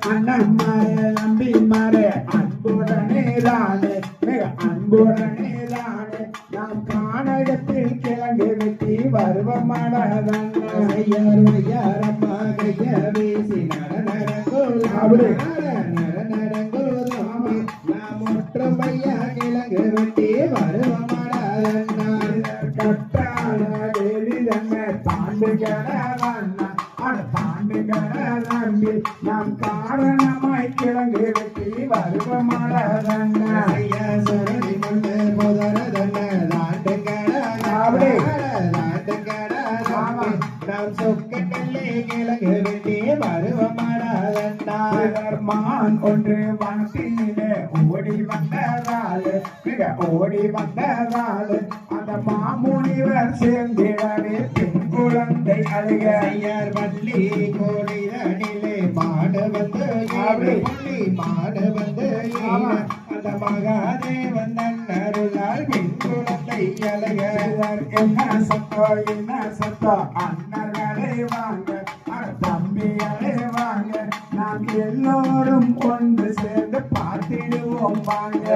அண்ணம்மாரே நம்பிமாரே அன்புடனேதானே மிக அன்புடனேதானே நாம் காணகத்தில் கிழங்கு வெட்டி வருவமாடதம்மா கைய வீசி நடநடங்கோதாமி நாம் ஒற்றுமையா கிழங்கு வெட்டி வருவமாடதன்னா கட்டான வெளிதன்மை தாண்டுகிறவன்னா தாண்டுகிறதம்பி நாம் காரணமாய் கிழங்கு வெட்டி வருவமாடதன்னா சரணி மண்ணு முதரதன்ன நாம் சொக்கட்டல்லே கிழங்கு வெட்டி வருவமாடதன்னா மான் ஒன்று வனத்தினிலே ஓடி வந்ததால் மிக ஓடி வந்ததால் அந்த மாமுனிவர் சேர்ந்திடவே பெண் குழந்தை அழுக வள்ளி கோடிலே மாடு வந்து பள்ளி மாடு வந்து அந்த மகாதேவன் அருளால் பெண் குழந்தை அழுக என்ன சத்தோ அண்ணர்களை வாங்க தம்பிகளை வாங்க நாம் எல்லோரும் ஒன்று சேர்ந்து பார்த்திடுவோம் வாங்க